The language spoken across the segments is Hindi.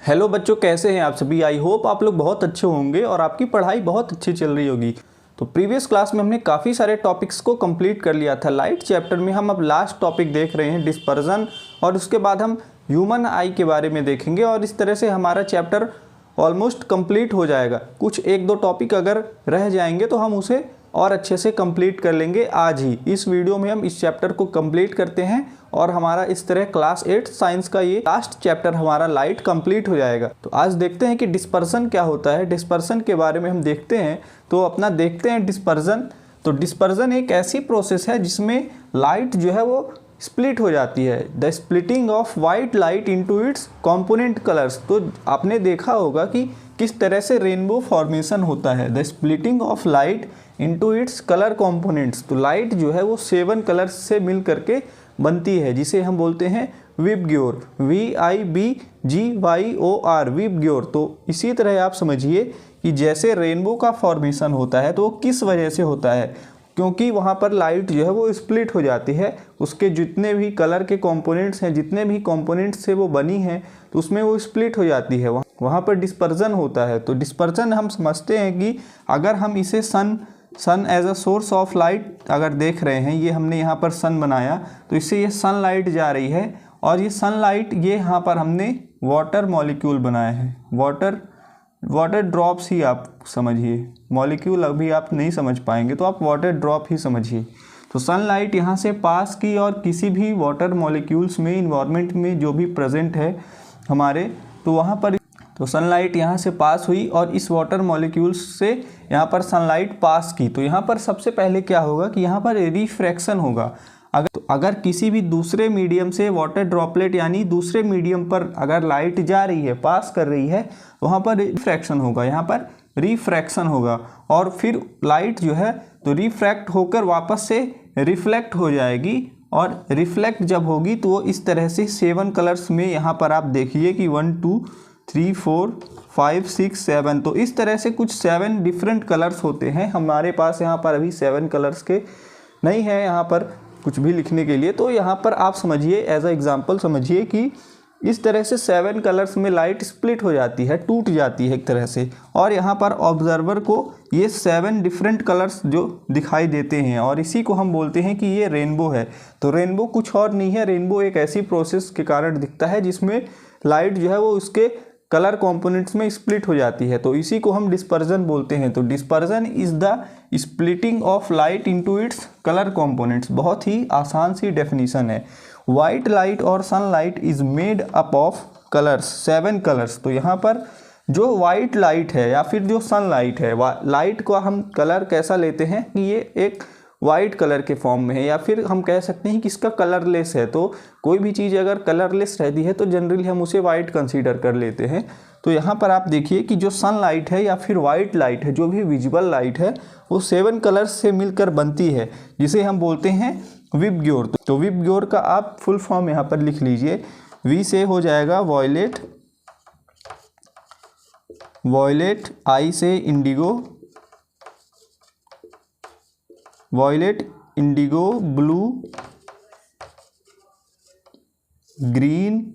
हेलो बच्चों, कैसे हैं आप सभी। आई होप आप लोग बहुत अच्छे होंगे और आपकी पढ़ाई बहुत अच्छी चल रही होगी। तो प्रीवियस क्लास में हमने काफ़ी सारे टॉपिक्स को कंप्लीट कर लिया था। लाइट चैप्टर में हम अब लास्ट टॉपिक देख रहे हैं डिस्पर्जन, और उसके बाद हम ह्यूमन आई के बारे में देखेंगे और इस तरह से हमारा चैप्टर ऑलमोस्ट कंप्लीट हो जाएगा। कुछ एक दो टॉपिक अगर रह जाएंगे तो हम उसे और अच्छे से कंप्लीट कर लेंगे। आज ही इस वीडियो में हम इस चैप्टर को कंप्लीट करते हैं और हमारा इस तरह क्लास 8 साइंस का ये लास्ट चैप्टर हमारा लाइट कंप्लीट हो जाएगा। तो आज देखते हैं कि डिस्पर्सन क्या होता है। डिस्पर्सन के बारे में हम देखते हैं, तो अपना देखते हैं डिस्पर्सन। तो डिस्पर्सन एक ऐसी प्रोसेस है जिसमें लाइट जो है वो स्प्लिट हो जाती है। The splitting of white light into its component colours. तो आपने देखा होगा कि किस तरह से रेनबो फॉर्मेशन होता है। The splitting of light into its colour components. तो लाइट जो है वो 7 कलर्स से मिल करके बनती है, जिसे हम बोलते हैं विबग्योर, VIBGYOR, विबग्योर। तो इसी तरह आप समझिए कि जैसे रेनबो का फॉर्मेशन होता है तो वो किस वजह से होता है, क्योंकि वहाँ पर लाइट जो है वो स्प्लिट हो जाती है। उसके जितने भी कलर के कंपोनेंट्स हैं, जितने भी कंपोनेंट्स से वो बनी हैं, तो उसमें वो स्प्लिट हो जाती है, वहाँ पर डिस्पर्जन होता है। तो डिस्पर्जन हम समझते हैं कि अगर हम इसे sun as a source of light अगर देख रहे हैं, ये हमने यहाँ पर सन बनाया, तो इससे ये सनलाइट जा रही है और ये सनलाइट, ये यहाँ पर हमने वाटर मॉलिक्यूल बनाए हैं। वाटर ड्रॉप्स ही आप समझिए, मॉलिक्यूल अभी आप नहीं समझ पाएंगे तो आप वाटर ड्रॉप ही समझिए। तो सनलाइट यहाँ से पास की और किसी भी वाटर मॉलिक्यूल्स में, इन्वायरमेंट में जो भी प्रेजेंट है हमारे, तो वहाँ पर तो सनलाइट यहाँ से पास हुई और इस वाटर मॉलिक्यूल्स से यहाँ पर सनलाइट पास की। तो यहाँ पर सबसे पहले क्या होगा कि यहाँ पर रिफ्रैक्शन होगा। अगर किसी भी दूसरे मीडियम से वाटर ड्रॉपलेट यानी दूसरे मीडियम पर अगर लाइट जा रही है, पास कर रही है, तो वहाँ पर रिफ्रैक्शन होगा, यहाँ पर रिफ्रैक्शन होगा और फिर लाइट जो है तो रिफ्रैक्ट होकर वापस से रिफ्लेक्ट हो जाएगी। और रिफ्लेक्ट जब होगी तो वो इस तरह से 7 कलर्स में, यहाँ पर आप देखिए कि 1 2 3 4 5 6 7, तो इस तरह से कुछ 7 डिफरेंट कलर्स होते हैं। हमारे पास यहाँ पर अभी 7 कलर्स के नहीं है यहाँ पर कुछ भी लिखने के लिए, तो यहाँ पर आप समझिए, एज अ एग्जांपल समझिए कि इस तरह से 7 कलर्स में लाइट स्प्लिट हो जाती है, टूट जाती है एक तरह से, और यहाँ पर ऑब्जर्वर को ये 7 डिफरेंट कलर्स जो दिखाई देते हैं और इसी को हम बोलते हैं कि ये रेनबो है। तो रेनबो कुछ और नहीं है, रेनबो एक ऐसी प्रोसेस के कारण दिखता है जिसमें लाइट जो है वो उसके कलर कंपोनेंट्स में स्प्लिट हो जाती है। तो इसी को हम डिस्पर्जन बोलते हैं। तो dispersion is the splitting of light into its colour components. बहुत ही आसान सी डेफिनेशन है। वाइट लाइट और sunlight is made up of colours, 7 colours. तो यहाँ पर जो वाइट लाइट है या फिर जो सनलाइट है, लाइट को हम कलर कैसा लेते हैं कि ये एक वाइट कलर के फॉर्म में है, या फिर हम कह सकते हैं कि इसका कलरलेस है। तो कोई भी चीज़ अगर कलरलेस रहती है तो जनरली हम उसे वाइट कंसीडर कर लेते हैं। तो यहाँ पर आप देखिए कि जो सनलाइट है या फिर वाइट लाइट है, जो भी विजुअल लाइट है, वो 7 कलर्स से मिलकर बनती है, जिसे हम बोलते हैं विबग्योर। तो विबग्योर का आप फुल फॉर्म यहाँ पर लिख लीजिए। वी से हो जाएगा वॉयलेट, आई से indigo, violet, indigo, blue, green,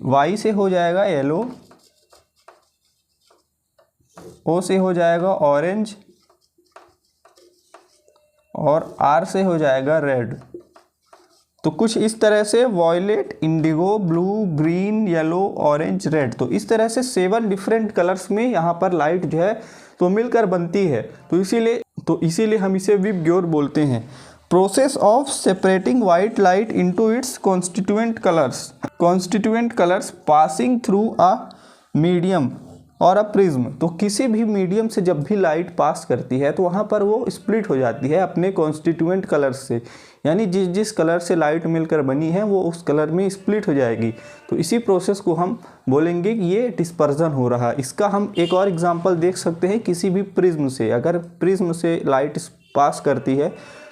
Y से हो जाएगा येलो, ओ से हो जाएगा ऑरेंज और आर से हो जाएगा रेड। तो कुछ इस तरह से violet, indigo, blue, green, yellow, orange, red, तो इस तरह से 7 डिफरेंट कलर्स में यहाँ पर लाइट जो है तो मिलकर बनती है। तो इसीलिए हम इसे विबग्योर बोलते हैं। Process of separating white light into its constituent colours passing through a medium और अ प्रिज्म। तो किसी भी मीडियम से जब भी लाइट पास करती है तो वहाँ पर वो स्प्लिट हो जाती है अपने कॉन्स्टिट्यूएंट कलर्स से, यानी जिस कलर से लाइट मिलकर बनी है वो उस कलर में स्प्लिट हो जाएगी। तो इसी प्रोसेस को हम बोलेंगे कि ये डिस्पर्जन हो रहा है। इसका हम एक और एग्जांपल देख सकते हैं किसी भी प्रिज्म से। अगर प्रिज्म से लाइट पास करती है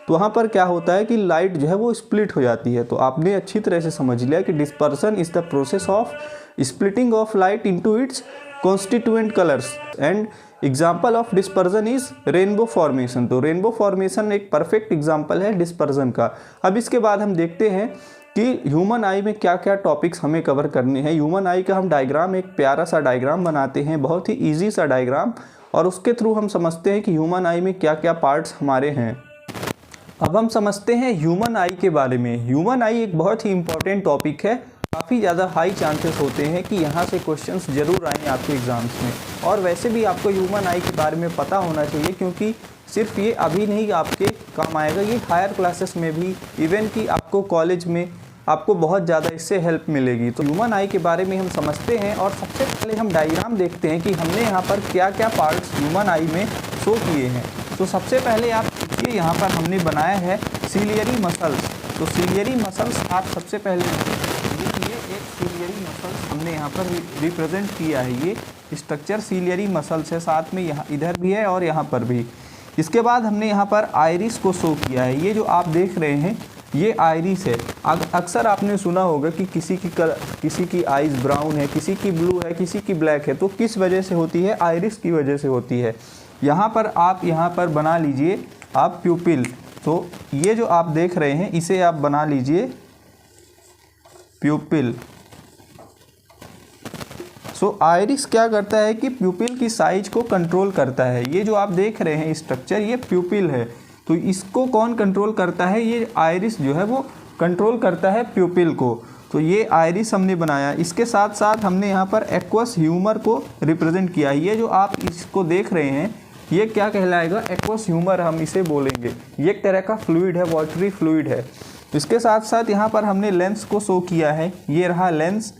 तो वहाँ पर क्या होता है कि लाइट जो है वो स्प्लिट हो जाती है। तो आपने अच्छी तरह से समझ लिया कि dispersion is the process of splitting of light into its constituent colours and example of dispersion is rainbow formation. तो रेनबो फॉर्मेशन एक परफेक्ट एग्जाम्पल है डिस्पर्जन का। अब इसके बाद हम देखते हैं कि ह्यूमन आई में क्या क्या टॉपिक्स हमें कवर करने हैं। ह्यूमन आई का हम डायग्राम, एक प्यारा सा डायग्राम बनाते हैं, बहुत ही ईजी सा डायग्राम, और उसके थ्रू हम समझते हैं कि ह्यूमन आई में क्या क्या पार्ट्स हमारे हैं। अब हम समझते हैं ह्यूमन आई के बारे में। ह्यूमन आई एक बहुत ही इंपॉर्टेंट टॉपिक है। काफ़ी ज़्यादा हाई चांसेस होते हैं कि यहाँ से क्वेश्चंस जरूर आएँ आपके एग्ज़ाम्स में। और वैसे भी आपको ह्यूमन आई के बारे में पता होना चाहिए, क्योंकि सिर्फ ये अभी नहीं आपके काम आएगा, ये हायर क्लासेस में भी, इवन कि आपको कॉलेज में आपको बहुत ज़्यादा इससे हेल्प मिलेगी। तो ह्यूमन आई के बारे में हम समझते हैं, और सबसे पहले हम डायग्राम देखते हैं कि हमने यहाँ पर क्या क्या पार्ट्स ह्यूमन आई में शो किए हैं। तो सबसे पहले आप देखिए, यहाँ पर हमने बनाया है सिलियरी मसल्स। तो सिलियरी मसल्स आप सबसे पहले देखिए, एक सिलियरी मसल्स हमने यहाँ पर रिप्रेजेंट किया है। ये स्ट्रक्चर सिलियरी मसल्स है, साथ में यहाँ इधर भी है और यहाँ पर भी। इसके बाद हमने यहाँ पर आइरिस को शो किया है। ये जो आप देख रहे हैं ये आइरिस है। अक्सर आपने सुना होगा कि किसी की आइज़ ब्राउन है, किसी की ब्लू है, किसी की ब्लैक है। तो किस वजह से होती है? आइरिस की वजह से होती है। यहाँ पर आप बना लीजिए आप प्यूपिल। तो ये जो आप देख रहे हैं इसे आप बना लीजिए प्यूपिल। सो आइरिस क्या करता है कि प्यूपिल की साइज को कंट्रोल करता है। ये जो आप देख रहे हैं स्ट्रक्चर, ये प्यूपिल है। तो इसको कौन कंट्रोल करता है? ये आइरिस जो है वो कंट्रोल करता है प्यूपिल को। तो ये आइरिस हमने बनाया। इसके साथ साथ हमने यहाँ पर एक्वस ह्यूमर को रिप्रेजेंट किया। ये जो आप इसको देख रहे हैं ये क्या कहलाएगा? एक्वस ह्यूमर हम इसे बोलेंगे। ये एक तरह का फ्लूइड है, वाटरी फ्लूइड है। इसके साथ साथ यहाँ पर हमने लेंस को शो किया है। ये रहा लेंस,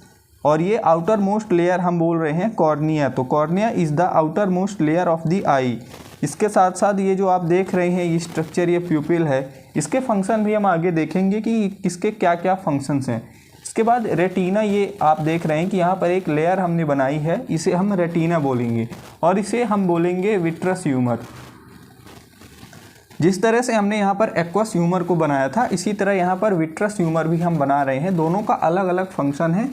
और ये आउटर मोस्ट लेयर हम बोल रहे हैं कॉर्निया। तो cornea is the outermost layer of the eye. इसके साथ साथ ये जो आप देख रहे हैं ये स्ट्रक्चर, ये प्यूपिल है। इसके फंक्शन भी हम आगे देखेंगे कि किसके क्या क्या फंक्शंस हैं। इसके बाद रेटिना, ये आप देख रहे हैं कि यहाँ पर एक लेयर हमने बनाई है, इसे हम रेटिना बोलेंगे, और इसे हम बोलेंगे विट्रस ह्यूमर। जिस तरह से हमने यहाँ पर एक्वस ह्यूमर को बनाया था, इसी तरह यहाँ पर विट्रस ह्यूमर भी हम बना रहे हैं। दोनों का अलग अलग फंक्शन है।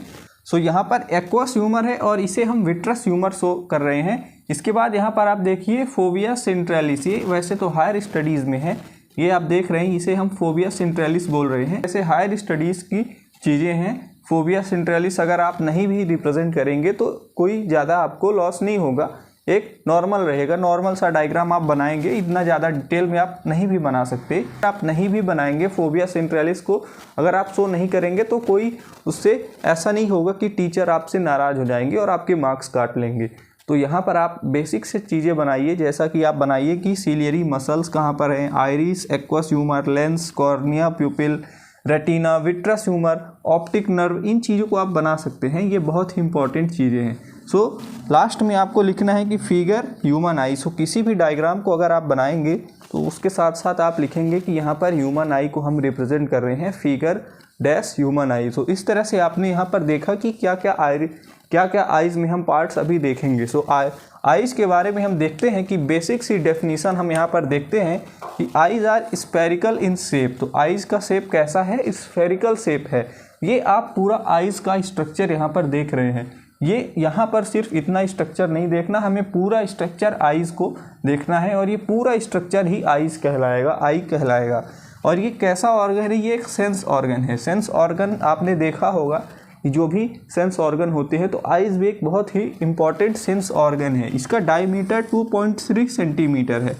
सो यहाँ पर एक्वस ह्यूमर है और इसे हम विट्रस ह्यूमर शो कर रहे हैं। इसके बाद यहाँ पर आप देखिए फोविया सेंट्रलिस, ये वैसे तो हायर स्टडीज़ में है। ये आप देख रहे हैं इसे हम फोविया सेंट्रलिस बोल रहे हैं। ऐसे हायर स्टडीज़ की चीज़ें हैं। फोविया सेंट्रलिस अगर आप नहीं भी रिप्रेजेंट करेंगे तो कोई ज़्यादा आपको लॉस नहीं होगा, एक नॉर्मल रहेगा। नॉर्मल सा डायग्राम आप बनाएंगे, इतना ज़्यादा डिटेल में आप नहीं भी बना सकते। आप नहीं भी बनाएंगे फोविया सेंट्रलिस को, अगर आप शो नहीं करेंगे तो कोई उससे ऐसा नहीं होगा कि टीचर आपसे नाराज़ हो जाएंगे और आपके मार्क्स काट लेंगे। तो यहाँ पर आप बेसिक से चीज़ें बनाइए, जैसा कि आप बनाइए कि सिलियरी मसल्स कहाँ पर हैं, iris, aqueous humour, lens, cornea, pupil, retina, vitreous humour, optic nerve, इन चीज़ों को आप बना सकते हैं। ये बहुत ही इंपॉर्टेंट चीज़ें हैं। सो लास्ट में आपको लिखना है कि फिगर ह्यूमन आई। सो किसी भी डायग्राम को अगर आप बनाएंगे तो उसके साथ साथ आप लिखेंगे कि यहाँ पर ह्यूमन आई को हम रिप्रेजेंट कर रहे हैं, फिगर डैश ह्यूमन आई। सो इस तरह से आपने यहाँ पर देखा कि क्या क्या आइज़ में हम पार्ट्स अभी देखेंगे। सो आइज़ के बारे में हम देखते हैं कि बेसिक सी डेफिनीशन हम यहाँ पर देखते हैं कि eyes are spherical in shape. तो आइज़ का शेप कैसा है? स्फेरिकल शेप है। ये आप पूरा आइज़ का स्ट्रक्चर यहाँ पर देख रहे हैं। ये यहाँ पर सिर्फ इतना स्ट्रक्चर नहीं देखना, हमें पूरा स्ट्रक्चर आइज़ को देखना है, और ये पूरा स्ट्रक्चर ही आइज़ कहलाएगा, आई कहलाएगा। और ये कैसा ऑर्गन है? ये एक सेंस ऑर्गन है। सेंस ऑर्गन आपने देखा होगा, जो भी सेंस ऑर्गन होते हैं, तो आइज़ भी एक बहुत ही इंपॉर्टेंट सेंस ऑर्गन है। इसका डायमीटर 2.3 सेंटीमीटर है।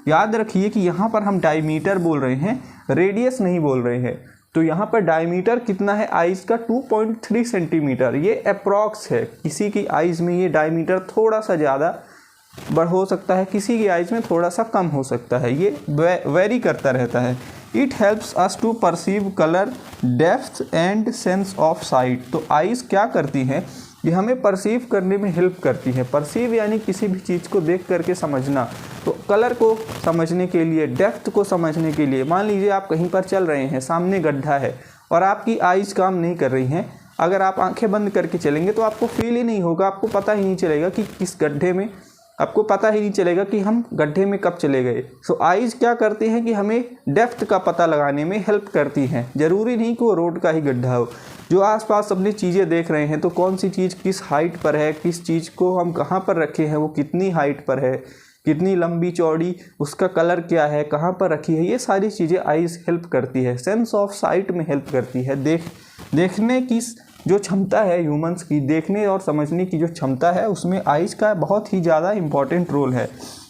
याद रखिए कि यहाँ पर हम डायमीटर बोल रहे हैं, रेडियस नहीं बोल रहे हैं। तो यहाँ पर डायमीटर कितना है आइज़ का? 2.3 सेंटीमीटर। ये अप्रॉक्स है। किसी की आइज़ में ये डायमीटर थोड़ा सा ज़्यादा बढ़ हो सकता है, किसी की आइज़ में थोड़ा सा कम हो सकता है। ये वेरी करता रहता है। It helps us to perceive colour, depth and sense of sight. तो आइज़ क्या करती हैं? ये हमें परसीव करने में हेल्प करती है। परसीव यानी किसी भी चीज़ को देख करके समझना। तो कलर को समझने के लिए, डेप्थ को समझने के लिए, मान लीजिए आप कहीं पर चल रहे हैं, सामने गड्ढा है और आपकी आइज़ काम नहीं कर रही हैं। अगर आप आंखें बंद करके चलेंगे तो आपको फील ही नहीं होगा, आपको पता ही नहीं चलेगा कि किस गड्ढे में, आपको पता ही नहीं चलेगा कि हम गड्ढे में कब चले गए। सो आइज़ क्या करती हैं कि हमें डेप्थ का पता लगाने में हेल्प करती हैं। ज़रूरी नहीं कि वो रोड का ही गड्ढा हो। जो आसपास अपनी चीज़ें देख रहे हैं, तो कौन सी चीज़ किस हाइट पर है, किस चीज़ को हम कहाँ पर रखे हैं, वो कितनी हाइट पर है, कितनी लंबी चौड़ी, उसका कलर क्या है, कहाँ पर रखी है, ये सारी चीज़ें आइज़ हेल्प करती है। सेंस ऑफ साइट में हेल्प करती है। देखने की जो क्षमता है ह्यूमंस की, देखने और समझने की जो क्षमता है, उसमें आइज़ का बहुत ही ज़्यादा इम्पॉर्टेंट रोल है।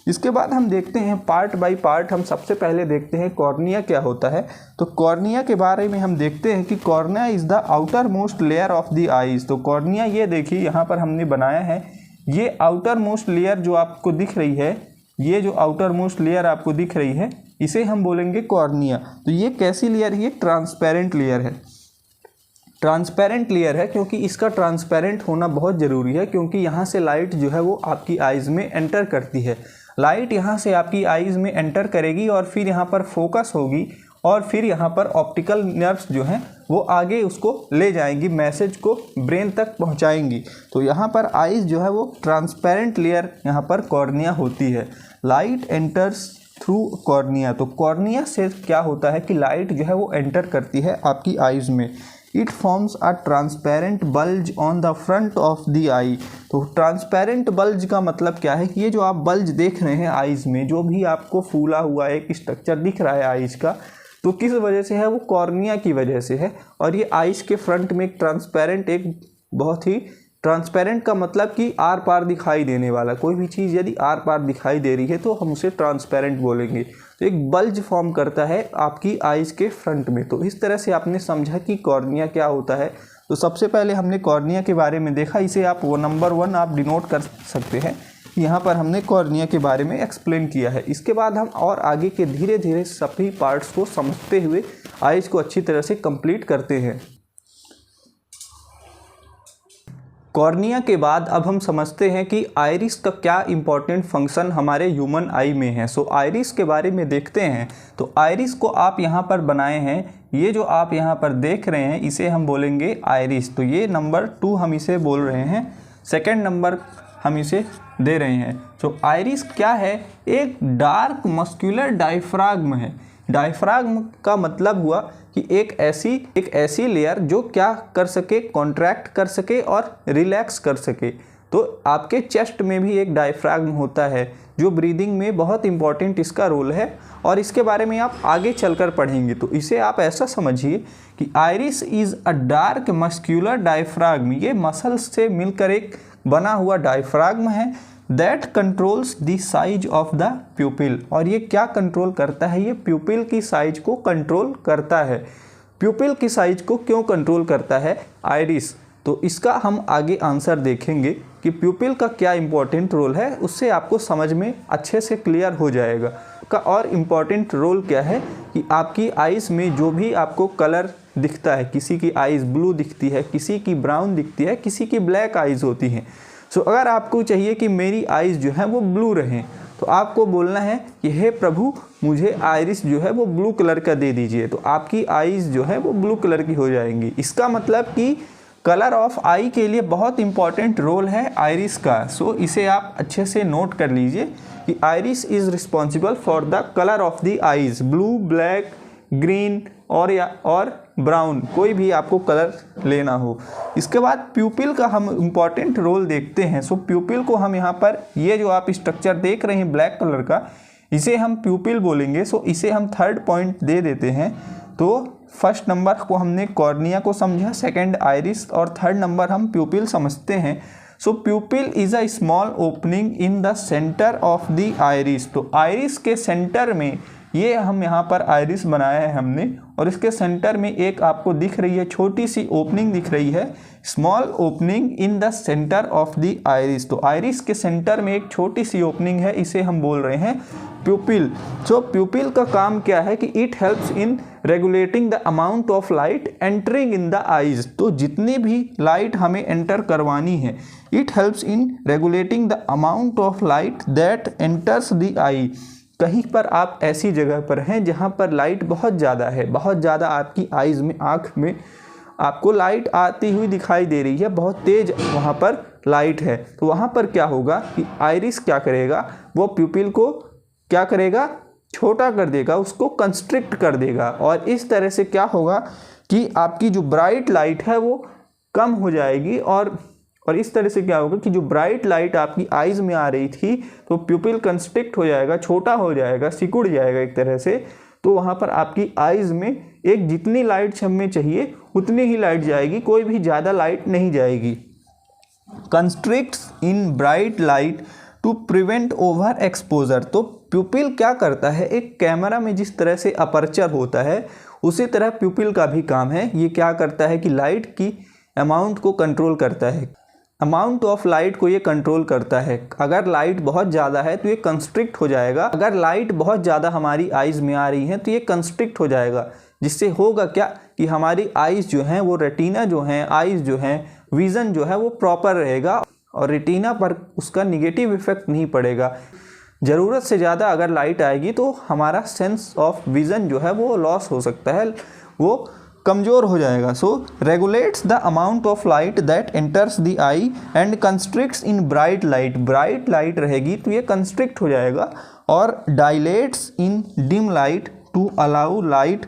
इसके बाद हम देखते हैं पार्ट बाय पार्ट। हम सबसे पहले देखते हैं कॉर्निया क्या होता है। तो कॉर्निया के बारे में हम देखते हैं कि cornea is the outermost layer of the eyes. तो कॉर्निया, ये देखिए यहाँ पर हमने बनाया है, ये आउटर मोस्ट लेयर जो आपको दिख रही है, ये जो आउटर मोस्ट लेयर आपको दिख रही है, इसे हम बोलेंगे कॉर्निया। तो ये कैसी लेयर है? ये ट्रांसपेरेंट लेयर है। ट्रांसपेरेंट लेयर है क्योंकि इसका ट्रांसपेरेंट होना बहुत ज़रूरी है, क्योंकि यहाँ से लाइट जो है वो आपकी आइज़ में एंटर करती है। लाइट यहाँ से आपकी आइज़ में एंटर करेगी और फिर यहाँ पर फोकस होगी और फिर यहाँ पर ऑप्टिकल नर्व्स जो हैं वो आगे उसको ले जाएंगी, मैसेज को ब्रेन तक पहुँचाएंगी। तो यहाँ पर आइज़ जो है वो ट्रांसपेरेंट लेयर यहाँ पर कॉर्निया होती है। Light enters through cornea. तो कॉर्निया से क्या होता है कि लाइट जो है वो एंटर करती है आपकी आइज़ में। It forms a transparent bulge on the front of the eye. तो ट्रांसपेरेंट बल्ज का मतलब क्या है कि ये जो आप बल्ज देख रहे हैं आइज़ में, जो भी आपको फूला हुआ एक स्ट्रक्चर दिख रहा है आइज़ का, तो किस वजह से है? वो कॉर्निया की वजह से है। और ये आइज़ के फ्रंट में एक ट्रांसपेरेंट, एक बहुत ही ट्रांसपेरेंट का मतलब कि आर पार दिखाई देने वाला, कोई भी चीज़ यदि आर पार दिखाई दे रही है तो हम उसे ट्रांसपेरेंट बोलेंगे। तो एक बल्ज फॉर्म करता है आपकी आइज़ के फ्रंट में। तो इस तरह से आपने समझा कि कॉर्निया क्या होता है। तो सबसे पहले हमने कॉर्निया के बारे में देखा, इसे आप वो नंबर 1 आप डिनोट कर सकते हैं। यहाँ पर हमने कॉर्निया के बारे में एक्सप्लेन किया है। इसके बाद हम और आगे के धीरे धीरे सभी पार्ट्स को समझते हुए आइज़ को अच्छी तरह से कंप्लीट करते हैं। कॉर्निया के बाद अब हम समझते हैं कि आइरिस का क्या इंपॉर्टेंट फंक्शन हमारे ह्यूमन आई में है। सो आइरिस के बारे में देखते हैं। तो आइरिस को आप यहाँ पर बनाए हैं, ये जो आप यहाँ पर देख रहे हैं इसे हम बोलेंगे आइरिस। तो ये नंबर 2 हम इसे बोल रहे हैं, सेकंड नंबर हम इसे दे रहे हैं। तो आइरिस क्या है? एक डार्क मस्कुलर डायफ्राग्म है। डायफ्राग्म का मतलब हुआ कि एक ऐसी लेयर जो क्या कर सके, कॉन्ट्रैक्ट कर सके और रिलैक्स कर सके। तो आपके चेस्ट में भी एक डायफ्राग्म होता है जो ब्रीदिंग में बहुत इंपॉर्टेंट इसका रोल है, और इसके बारे में आप आगे चलकर पढ़ेंगे। तो इसे आप ऐसा समझिए कि iris is a dark muscular diaphragm. ये मसल्स से मिलकर एक बना हुआ डायफ्राग्म है that controls the size of the pupil. और ये क्या कंट्रोल करता है? ये प्यूपिल की साइज को कंट्रोल करता है। प्यूपिल की साइज को क्यों कंट्रोल करता है आइरिस? तो इसका हम आगे आंसर देखेंगे कि प्यूपिल का क्या इंपॉर्टेंट रोल है, उससे आपको समझ में अच्छे से क्लियर हो जाएगा। का और इम्पॉर्टेंट रोल क्या है कि आपकी आइज़ में जो भी आपको कलर दिखता है, किसी की आइज़ ब्लू दिखती है, किसी की ब्राउन दिखती है, किसी की ब्लैक आइज़ होती हैं। सो अगर आपको चाहिए कि मेरी आइज़ जो है वो ब्लू रहें, तो आपको बोलना है कि हे प्रभु मुझे आइरिस जो है वो ब्लू कलर का दे दीजिए। तो आपकी आइज़ जो है वो ब्लू कलर की हो जाएंगी। इसका मतलब कि कलर ऑफ आई के लिए बहुत इंपॉर्टेंट रोल है आइरिस का। सो इसे आप अच्छे से नोट कर लीजिए कि iris is responsible for the colour of the eyes. Blue, black, green और ब्राउन, कोई भी आपको कलर लेना हो। इसके बाद प्यूपिल का हम इम्पॉर्टेंट रोल देखते हैं। सो प्यूपिल को हम यहाँ पर, ये जो आप स्ट्रक्चर देख रहे हैं ब्लैक कलर का, इसे हम प्यूपिल बोलेंगे। सो इसे हम 3rd पॉइंट दे देते हैं। तो फर्स्ट नंबर को हमने कॉर्निया को समझा, सेकंड आइरिस और 3rd नंबर हम प्यूपिल समझते हैं। So pupil is a small opening in the centre of the iris. तो आइरिस के सेंटर में, ये हम यहाँ पर आइरिस बनाया है हमने, और इसके सेंटर में एक आपको दिख रही है छोटी सी ओपनिंग दिख रही है, small opening in the centre of the iris. तो आइरिस के सेंटर में एक छोटी सी ओपनिंग है, इसे हम बोल रहे हैं प्यूपिल। सो प्यूपिल का काम क्या है कि it helps in regulating the amount of light entering in the eyes. तो जितनी भी लाइट हमें एंटर करवानी है, it helps in regulating the amount of light that enters the eye. कहीं पर आप ऐसी जगह पर हैं जहाँ पर लाइट बहुत ज़्यादा है, बहुत ज़्यादा आपकी आइज़ में, आँख में आपको लाइट आती हुई दिखाई दे रही है, बहुत तेज़ वहाँ पर लाइट है। तो वहाँ पर क्या होगा कि आइरिस क्या करेगा, वो प्यूपिल को क्या करेगा, छोटा कर देगा, उसको कंस्ट्रिक्ट कर देगा, और इस तरह से क्या होगा कि आपकी जो ब्राइट लाइट है वो कम हो जाएगी और और इस तरह से क्या होगा कि जो ब्राइट लाइट आपकी आइज में आ रही थी तो प्यूपिल कंस्ट्रिक्ट हो जाएगा, छोटा हो जाएगा, सिकुड़ जाएगा एक तरह से। तो वहाँ पर आपकी आइज में एक जितनी लाइट हमें चाहिए उतनी ही लाइट जाएगी, कोई भी ज़्यादा लाइट नहीं जाएगी। Constricts in bright light to prevent over exposure. तो प्यूपिल क्या करता है, एक कैमरा में जिस तरह से अपर्चर होता है उसी तरह प्यूपिल का भी काम है। ये क्या करता है कि लाइट की अमाउंट को कंट्रोल करता है, अमाउंट ऑफ लाइट को ये कंट्रोल करता है। अगर लाइट बहुत ज़्यादा है तो ये कंस्ट्रिक्ट हो जाएगा, अगर लाइट बहुत ज़्यादा हमारी आइज़ में आ रही है तो ये कंस्ट्रिक्ट हो जाएगा, जिससे होगा क्या कि हमारी आइज़ जो हैं वो रेटिना जो हैं, आइज़ जो हैं, विज़न जो है वो प्रॉपर रहेगा और रेटिना पर उसका निगेटिव इफेक्ट नहीं पड़ेगा। ज़रूरत से ज़्यादा अगर लाइट आएगी तो हमारा सेंस ऑफ विज़न जो है वो लॉस हो सकता है, वो कमज़ोर हो जाएगा। So regulates the amount of light that enters the eye and constricts in bright light. Bright light रहेगी तो ये कंस्ट्रिक्ट हो जाएगा और dilates in dim light to allow light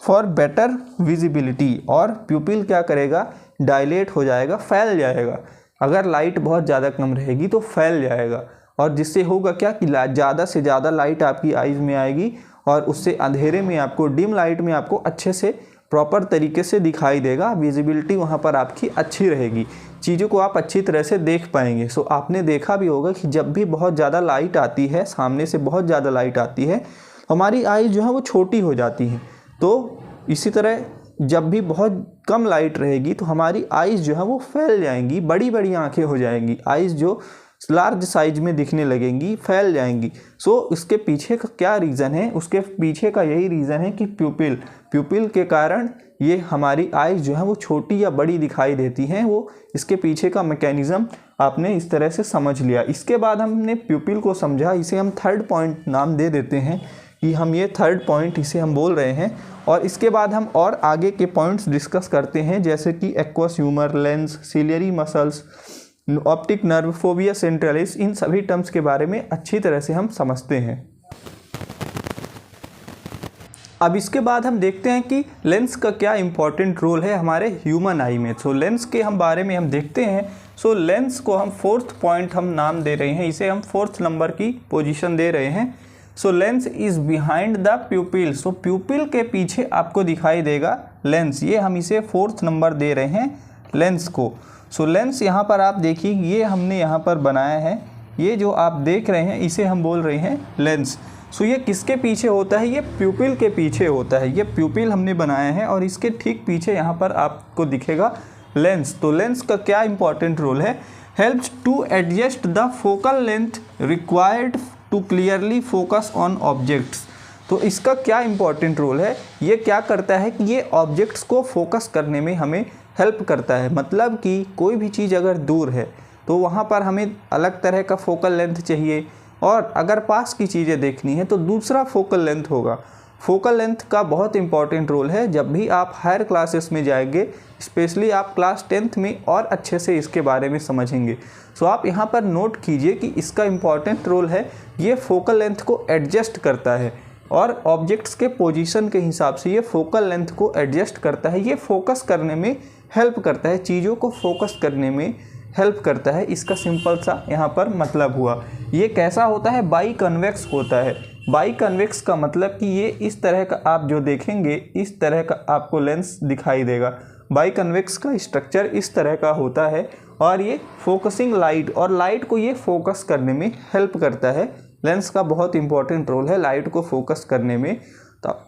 for better visibility. और प्यूपिल क्या करेगा, डायलेट हो जाएगा, फैल जाएगा। अगर लाइट बहुत ज़्यादा कम रहेगी तो फैल जाएगा और जिससे होगा क्या कि ज़्यादा से ज़्यादा लाइट आपकी आइज़ में आएगी और उससे अंधेरे में आपको, डिम लाइट में आपको अच्छे से प्रॉपर तरीके से दिखाई देगा, विजिबिलिटी वहाँ पर आपकी अच्छी रहेगी, चीज़ों को आप अच्छी तरह से देख पाएंगे। सो आपने देखा भी होगा कि जब भी बहुत ज़्यादा लाइट आती है, सामने से बहुत ज़्यादा लाइट आती है, हमारी आइज़ जो है वो छोटी हो जाती हैं। तो इसी तरह जब भी बहुत कम लाइट रहेगी तो हमारी आइज़ जो है वो फैल जाएंगी, बड़ी बड़ी आँखें हो जाएंगी, आइज़ जो लार्ज साइज में दिखने लगेंगी, फैल जाएंगी। सो इसके पीछे का क्या रीज़न है, उसके पीछे का यही रीज़न है कि प्यूपिल के कारण ये हमारी आइज़ जो है वो छोटी या बड़ी दिखाई देती हैं। वो इसके पीछे का मैकेनिज़्म आपने इस तरह से समझ लिया। इसके बाद हमने प्यूपिल को समझा, इसे हम थर्ड पॉइंट नाम दे देते हैं कि हम ये थर्ड पॉइंट इसे हम बोल रहे हैं। और इसके बाद हम और आगे के पॉइंट्स डिस्कस करते हैं, जैसे कि aqueous humour, lens, ciliary muscles, optic nerve, fovea centralis, इन सभी टर्म्स के बारे में अच्छी तरह से हम समझते हैं। अब इसके बाद हम देखते हैं कि लेंस का क्या इंपॉर्टेंट रोल है हमारे ह्यूमन आई में। सो लेंस के हम बारे में हम देखते हैं। सो लेंस को हम फोर्थ पॉइंट हम नाम दे रहे हैं, इसे हम फोर्थ नंबर की पोजीशन दे रहे हैं। So lens is behind the pupil. So pupil के पीछे आपको दिखाई देगा लेंस, ये हम इसे फोर्थ नंबर दे रहे हैं लेंस को। सो लेंस यहाँ पर आप देखिए, ये हमने यहाँ पर बनाया है, ये जो आप देख रहे हैं इसे हम बोल रहे हैं लेंस। सो ये किसके पीछे होता है, ये प्यूपिल के पीछे होता है। ये प्यूपिल हमने बनाया है और इसके ठीक पीछे यहाँ पर आपको दिखेगा लेंस। तो लेंस का क्या इंपॉर्टेंट रोल है, helps to adjust the focal length required to clearly focus on objects. तो इसका क्या इंपॉर्टेंट रोल है, ये क्या करता है कि ये ऑब्जेक्ट्स को फोकस करने में हमें हेल्प करता है। मतलब कि कोई भी चीज़ अगर दूर है तो वहाँ पर हमें अलग तरह का फोकल लेंथ चाहिए, और अगर पास की चीज़ें देखनी है तो दूसरा फोकल लेंथ होगा। फोकल लेंथ का बहुत इंपॉर्टेंट रोल है। जब भी आप हायर क्लासेस में जाएंगे, स्पेशली आप क्लास 10th में और अच्छे से इसके बारे में समझेंगे। सो आप यहाँ पर नोट कीजिए कि इसका इंपॉर्टेंट रोल है, ये फोकल लेंथ को एडजस्ट करता है और ऑब्जेक्ट्स के पोजीशन के हिसाब से ये फोकल लेंथ को एडजस्ट करता है। ये फोकस करने में हेल्प करता है, चीज़ों को फोकस करने में हेल्प करता है। इसका सिंपल सा यहाँ पर मतलब हुआ। ये कैसा होता है, बाई कन्वेक्स होता है। बाई कन्वेक्स का मतलब कि ये इस तरह का आप जो देखेंगे इस तरह का आपको लेंस दिखाई देगा। बाई कन्वेक्स का स्ट्रक्चर इस तरह का होता है और ये फोकसिंग लाइट और लाइट को ये फोकस करने में हेल्प करता है। लेंस का बहुत इंपॉर्टेंट रोल है लाइट को फोकस करने में। तो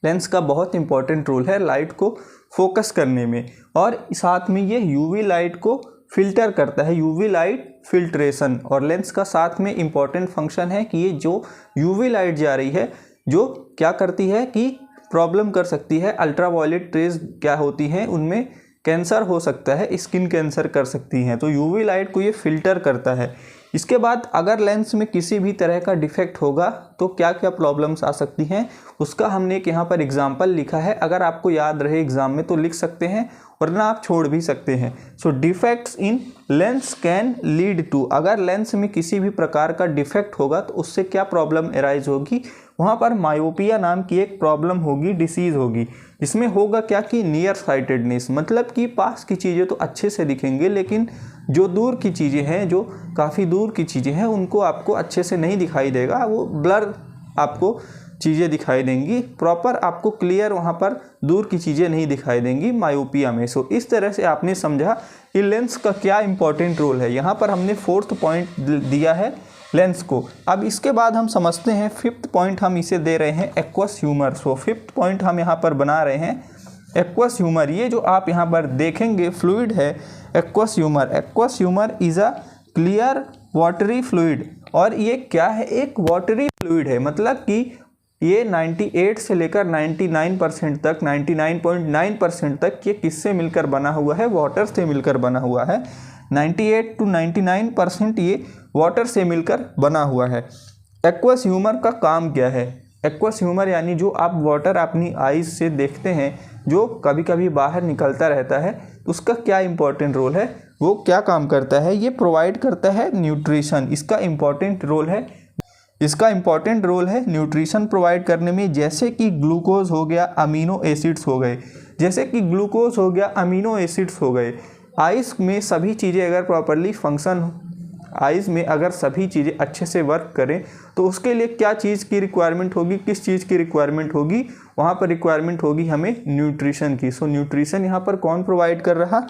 लेंस का बहुत इंपॉर्टेंट रोल है लाइट को फोकस करने में, और साथ में ये यूवी लाइट को फिल्टर करता है, यूवी लाइट फिल्ट्रेशन। और लेंस का साथ में इंपॉर्टेंट फंक्शन है कि ये जो यूवी लाइट जा रही है जो क्या करती है कि प्रॉब्लम कर सकती है। अल्ट्रावायलेट रेज क्या होती हैं, उनमें कैंसर हो सकता है, स्किन कैंसर कर सकती हैं। तो यूवी लाइट को ये फिल्टर करता है। इसके बाद अगर लेंस में किसी भी तरह का डिफेक्ट होगा तो क्या क्या प्रॉब्लम्स आ सकती हैं, उसका हमने एक यहाँ पर एग्जाम्पल लिखा है। अगर आपको याद रहे एग्जाम में तो लिख सकते हैं, वरना आप छोड़ भी सकते हैं। So defects in lens can lead to, अगर लेंस में किसी भी प्रकार का डिफेक्ट होगा तो उससे क्या प्रॉब्लम अराइज होगी, वहाँ पर मायोपिया नाम की एक प्रॉब्लम होगी, डिसीज़ होगी। इसमें होगा क्या कि नियर साइटेडनेस, मतलब कि पास की चीज़ें तो अच्छे से दिखेंगे लेकिन जो दूर की चीज़ें हैं, जो काफ़ी दूर की चीज़ें हैं, उनको आपको अच्छे से नहीं दिखाई देगा, वो ब्लर आपको चीज़ें दिखाई देंगी, प्रॉपर आपको क्लियर वहाँ पर दूर की चीज़ें नहीं दिखाई देंगी मायोपिया में। सो इस तरह से आपने समझा कि लेंस का क्या इंपॉर्टेंट रोल है। यहाँ पर हमने 4th पॉइंट दिया है लेंस को। अब इसके बाद हम समझते हैं 5th पॉइंट, हम इसे दे रहे हैं एक्वस ह्यूमर। सो 5th पॉइंट हम यहाँ पर बना रहे हैं एक्वस ह्यूमर। ये जो आप यहाँ पर देखेंगे फ्लूइड है aqueous humour. Aqueous humour is a clear watery fluid, और ये क्या है, एक वाटरी फ्लूइड है, मतलब कि ये 98 से लेकर 99% तक, 99.9% तक ये किससे मिलकर बना हुआ है, वाटर से मिलकर बना हुआ है। 98 to 99% ये वाटर से मिलकर बना हुआ है। एक्वस ह्यूमर का काम क्या है? एक्वस ह्यूमर यानी जो आप वाटर अपनी आईज से देखते हैं, जो कभी कभी बाहर निकलता रहता है, उसका क्या इंपॉर्टेंट रोल है, वो क्या काम करता है? ये प्रोवाइड करता है न्यूट्रिशन। इसका इंपॉर्टेंट रोल है न्यूट्रिशन प्रोवाइड करने में, जैसे कि ग्लूकोज हो गया, अमीनो एसिड्स हो गए। जैसे कि ग्लूकोज हो गया, अमीनो एसिड्स हो गए। आइस में सभी चीज़ें अगर प्रॉपरली फंक्शन, आइस में अगर सभी चीज़ें अच्छे से वर्क करें तो उसके लिए क्या चीज़ की रिक्वायरमेंट होगी, किस चीज़ की रिक्वायरमेंट होगी? वहाँ पर रिक्वायरमेंट होगी हमें न्यूट्रिशन की। सो न्यूट्रिशन यहाँ पर कौन प्रोवाइड कर रहा?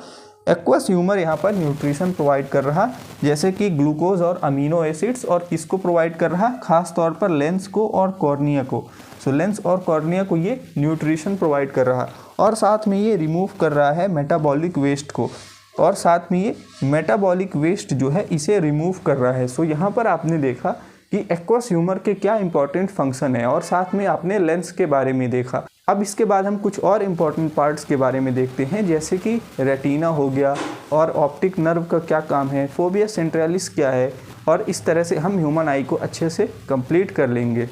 एक्वस ह्यूमर यहाँ पर न्यूट्रिशन प्रोवाइड कर रहा, जैसे कि ग्लूकोज और अमीनो एसिड्स। और किसको प्रोवाइड कर रहा? खास तौर पर लेंस को और कॉर्निया को। सो लेंस और कॉर्निया को ये न्यूट्रिशन प्रोवाइड कर रहा, और साथ में ये रिमूव कर रहा है मेटाबॉलिक वेस्ट को, और साथ में ये मेटाबॉलिक वेस्ट जो है इसे रिमूव कर रहा है। सो यहाँ पर आपने देखा कि एक्वस ह्यूमर के क्या इंपॉर्टेंट फंक्शन है, और साथ में आपने लेंस के बारे में देखा। अब इसके बाद हम कुछ और इम्पॉर्टेंट पार्ट्स के बारे में देखते हैं, जैसे कि रेटिना हो गया, और ऑप्टिक नर्व का क्या काम है, फोबिया सेंट्रलिस क्या है, और इस तरह से हम ह्यूमन आई को अच्छे से कंप्लीट कर लेंगे।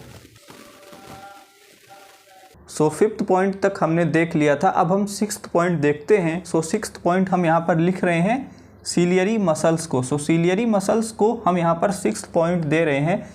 सो 5th पॉइंट तक हमने देख लिया था। अब हम 6th पॉइंट देखते हैं। सो 6th पॉइंट हम यहाँ पर लिख रहे हैं सीलियरी मसल्स को। सो सीलियरी मसल्स को हम यहाँ पर 6th पॉइंट दे रहे हैं।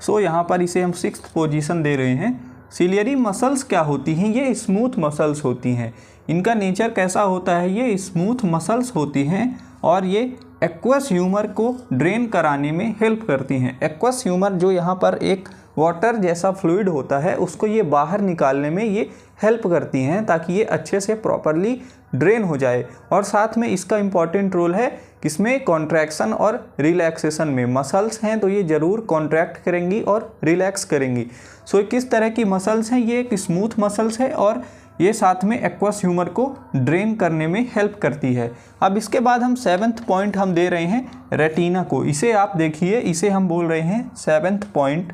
सो यहाँ पर इसे हम 6th पोजीशन दे रहे हैं। सीलियरी मसल्स क्या होती हैं? ये स्मूथ मसल्स होती हैं। इनका नेचर कैसा होता है? ये स्मूथ मसल्स होती हैं, और ये एक्वस ह्यूमर को ड्रेन कराने में हेल्प करती हैं। एक्वस ह्यूमर जो यहाँ पर एक वाटर जैसा फ्लूइड होता है, उसको ये बाहर निकालने में ये हेल्प करती हैं, ताकि ये अच्छे से प्रॉपरली ड्रेन हो जाए। और साथ में इसका इम्पॉर्टेंट रोल है किसमें? कॉन्ट्रैक्शन और रिलैक्सेशन में। मसल्स हैं तो ये ज़रूर कॉन्ट्रैक्ट करेंगी और रिलैक्स करेंगी। सो किस तरह की मसल्स हैं? ये एक स्मूथ मसल्स है, और ये साथ में एक्वस ह्यूमर को ड्रेन करने में हेल्प करती है। अब इसके बाद हम 7th पॉइंट हम दे रहे हैं रेटिना को। इसे आप देखिए, इसे हम बोल रहे हैं 7th पॉइंट।